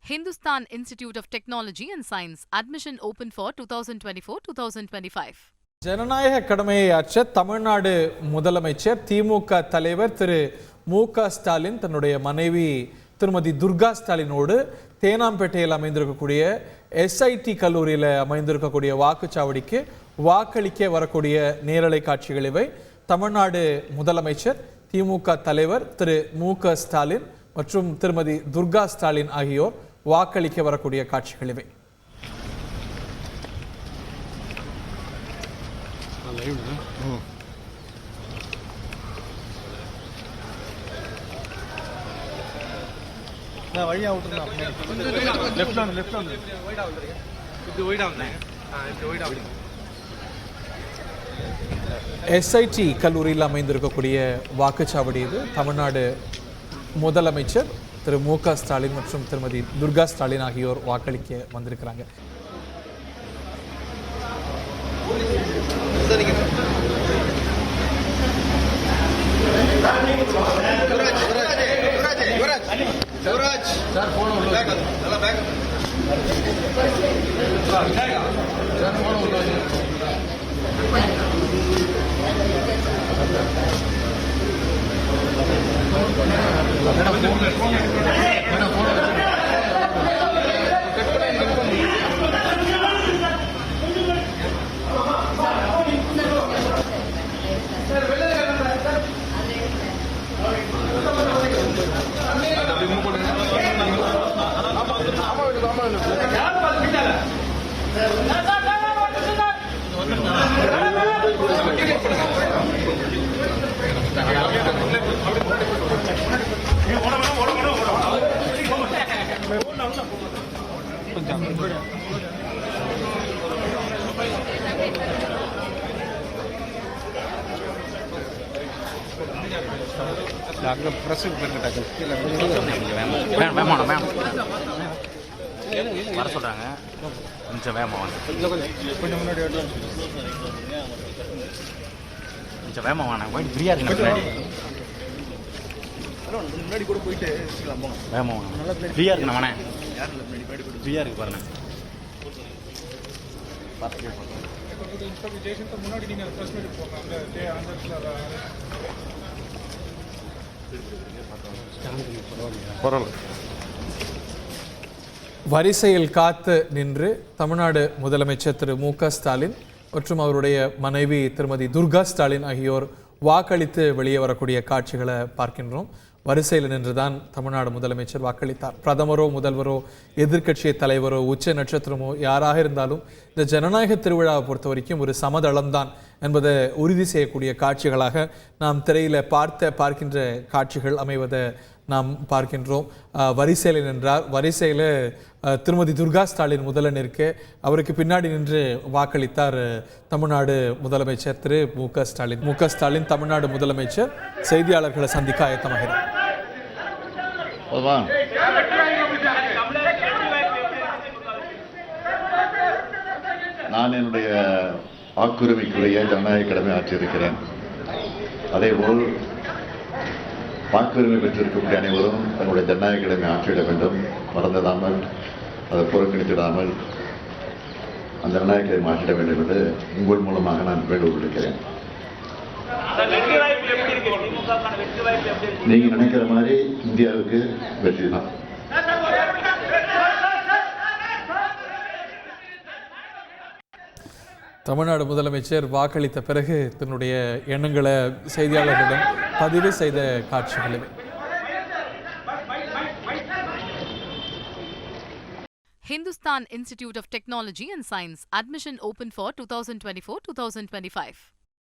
Hindustan Institute of Technology and Science. Admission open for 2024-2025. ஜனநாயக கடமையை ஆற்ற தமிழ்நாடு முதலமைச்சர் திமுக தலைவர் திரு மு.க. ஸ்டாலின் தன்னுடைய மனைவி திருமதி துர்கா ஸ்டாலினோடு தேனாம்பேட்டையில் அமைந்திருக்கக்கூடிய எஸ்ஐடி கல்லூரியில் அமைந்திருக்கக்கூடிய வாக்குச்சாவடிக்கு வாக்களிக்க வரக்கூடிய நேரலை காட்சிகள் இவை. தமிழ்நாடு முதலமைச்சர் திமுக தலைவர் திரு மு.க. ஸ்டாலின் மற்றும் திருமதி துர்கா ஸ்டாலின் ஆகியோர் வாக்களிக்க வரக்கூடிய காட்சிகள் இவை. எஸ்ஐடி கல்லூரியில் அமைந்திருக்கக்கூடிய வாக்குச்சாவடி இது. தமிழ்நாடு முதலமைச்சர் திரு மு.க. ஸ்டாலின் மற்றும் திருமதி துர்கா ஸ்டாலின் ஆகியோர் வாக்களிக்க வந்திருக்கிறாங்க. வர சொல்றாங்க, கொஞ்சம் வேகமா வாங்க, கொஞ்சம் வேகமா வாங்க, ஃப்ரீயா இருக்கு முன்னாடி கூட போயிட்டு வேகமா வாங்க, ஃப்ரீயா இருக்கு நான் ஃப்ரீயா இருக்கு பாருங்க. வரிசையில் காத்து நின்று தமிழ்நாடு முதலமைச்சர் திரு மு.க. ஸ்டாலின் மற்றும் அவருடைய மனைவி திருமதி துர்கா ஸ்டாலின் ஆகியோர் வாக்களித்து வெளியே வரக்கூடிய காட்சிகளை பார்க்கின்றோம். வரிசையில் நின்றுதான் தமிழ்நாடு முதலமைச்சர் வாக்களித்தார். பிரதமரோ முதல்வரோ எதிர்க்கட்சி தலைவரோ உச்ச நட்சத்திரமோ யாராக இருந்தாலும் இந்த ஜனநாயக திருவிழாவை பொறுத்த வரைக்கும் ஒரு சமதளம்தான் என்பதை உறுதி செய்யக்கூடிய காட்சிகளாக நாம் திரையில் பார்க்கின்ற காட்சிகள் அமைவதை நாம் பார்க்கின்றோம். வரிசையில் நின்றார். வரிசையில் திருமதி துர்கா ஸ்டாலின் முதல்ல நிற்க அவருக்கு பின்னாடி நின்று வாக்களித்தார் தமிழ்நாடு முதலமைச்சர் திரு மு.க. ஸ்டாலின். மு.க. ஸ்டாலின் தமிழ்நாடு முதலமைச்சர் செய்தியாளர்களை சந்திக்க ஆயத்தமாகிறார். நான் என்னுடைய வாக்குரிமைக்குரிய ஜனநாயக கடமை ஆற்றியிருக்கிறேன். அதேபோல் வாக்குரிமை பெற்றிருக்கக்கூடிய அனைவரும் தங்களுடைய ஜனநாயக கடமை ஆற்றிட வேண்டும். மறந்துடாமல், அதை புறக்கணித்திடாமல் அந்த ஜனநாயக கடமை ஆற்றிட வேண்டும் என்று உங்கள் மூலமாக நான் வேண்டுகோள் விடுக்கிறேன். நீங்க நினைக்கிற மாதிரி இந்தியாவுக்கு வெற்றி தான். தமிழ்நாடு முதலமைச்சர் வாக்களித்த பிறகு தன்னுடைய எண்ணங்களை செய்தியாளர்களிடம் பதிவு செய்த காட்சிகள். Hindustan Institute of Technology and Science. Admission open for 2024-2025.